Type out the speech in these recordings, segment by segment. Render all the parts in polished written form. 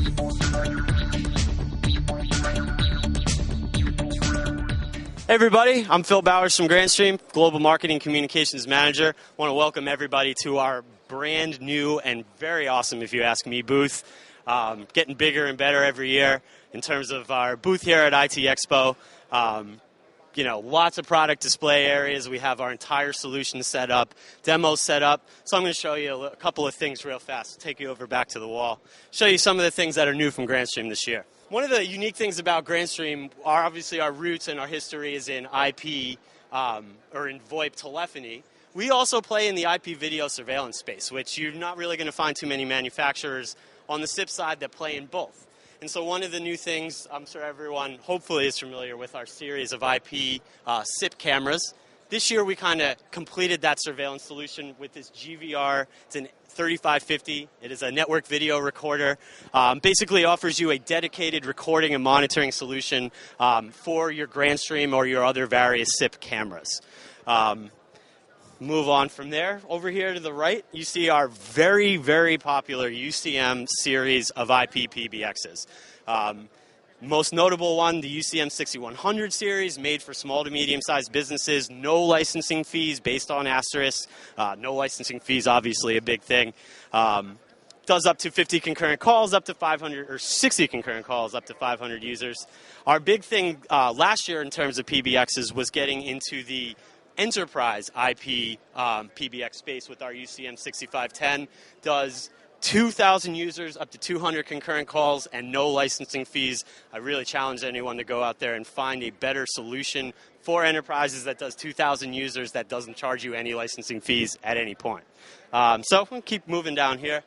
Hey everybody, I'm Phil Bowers from Grandstream, Global Marketing Communications Manager. I want to welcome everybody to our brand new and very awesome, if you ask me, booth. Getting bigger and better every year in terms of our booth here at ITEXPO. Lots of product display areas. We have our entire solution set up, demos set up. So I'm going to show you a couple of things real fast. Take you over back to the wall. Show you some of the things that are new from Grandstream this year. One of the unique things about Grandstream are obviously our roots and our history is in IP or in VoIP telephony. We also play in the IP video surveillance space, which you're not really going to find too many manufacturers on the SIP side that play in both. And so one of the new things, I'm sure everyone hopefully is familiar with our series of IP SIP cameras. This year we kind of completed that surveillance solution with this GVR. It's an 3550. It is a network video recorder. Basically offers you a dedicated recording and monitoring solution for your Grandstream or your other various SIP cameras. Move on from there. Over here to the right, you see our very, very popular UCM series of IP PBXs. Most notable one, the UCM 6100 series, made for small to medium-sized businesses. No licensing fees based on asterisk. No licensing fees, obviously, a big thing. Does up to 50 concurrent calls, up to 500, or 60 concurrent calls, up to 500 users. Our big thing last year in terms of PBXs was getting into the enterprise IP PBX space with our UCM 6510. Does 2,000 users, up to 200 concurrent calls, and no licensing fees. I really challenge anyone to go out there and find a better solution for enterprises that does 2,000 users that doesn't charge you any licensing fees at any point. So we'll keep moving down here.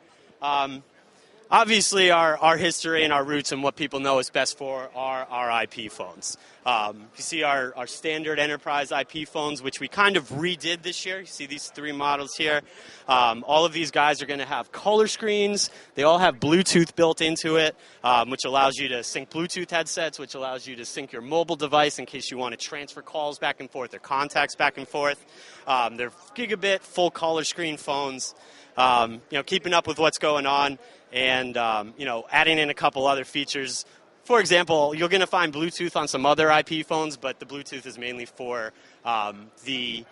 Obviously, our history and our roots and what people know us best for are our IP phones. You see our standard enterprise IP phones, which we kind of redid this year. You see these three models here. All of these guys are going to have color screens. They all have Bluetooth built into it, which allows you to sync Bluetooth headsets, which allows you to sync your mobile device in case you want to transfer calls back and forth or contacts back and forth. They're gigabit, full color screen phones. Keeping up with what's going on and, adding in a couple other features. For example, you're going to find Bluetooth on some other IP phones, but the Bluetooth is mainly for the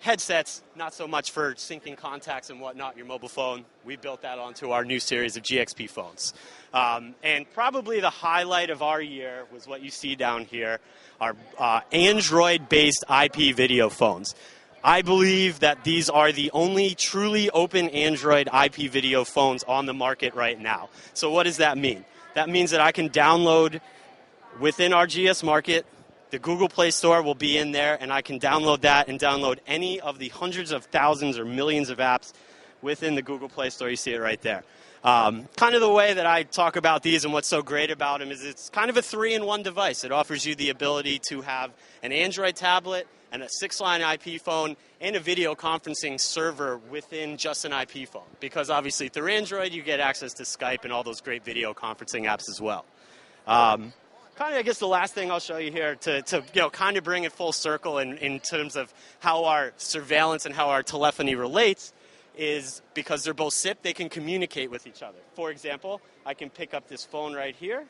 headsets, not so much for syncing contacts and whatnot, your mobile phone. We built that onto our new series of GXP phones. And probably the highlight of our year was what you see down here, our Android-based IP video phones. I believe that these are the only truly open Android IP video phones on the market right now. So what does that mean? That means that I can download within our GS market. The Google Play Store will be in there, and I can download that and download any of the hundreds of thousands or millions of apps within the Google Play Store. You see it right there. Kind of the way that I talk about these and what's so great about them is it's kind of a 3-in-1 device. It offers you the ability to have an Android tablet and a 6-line IP phone and a video conferencing server within just an IP phone. Because obviously through Android, you get access to Skype and all those great video conferencing apps as well. Kind of, I guess, the last thing I'll show you here to kind of bring it full circle in terms of how our surveillance and how our telephony relates is because they're both SIP, they can communicate with each other. For example, I can pick up this phone right here,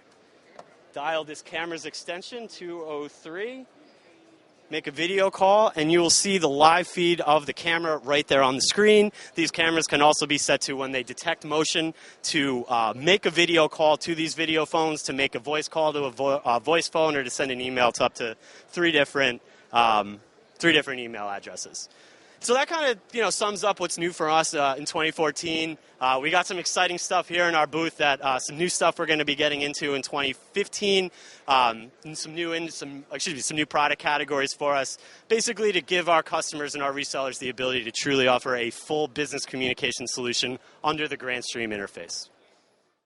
dial this camera's extension, 203, make a video call, and you will see the live feed of the camera right there on the screen. These cameras can also be set to, when they detect motion, to make a video call to these video phones, to make a voice call to a voice phone, or to send an email to up to three different email addresses. So that kind of sums up what's new for us in 2014. We got some exciting stuff here in our booth, that some new stuff we're going to be getting into in 2015, and some new product categories for us, basically to give our customers and our resellers the ability to truly offer a full business communication solution under the Grandstream interface.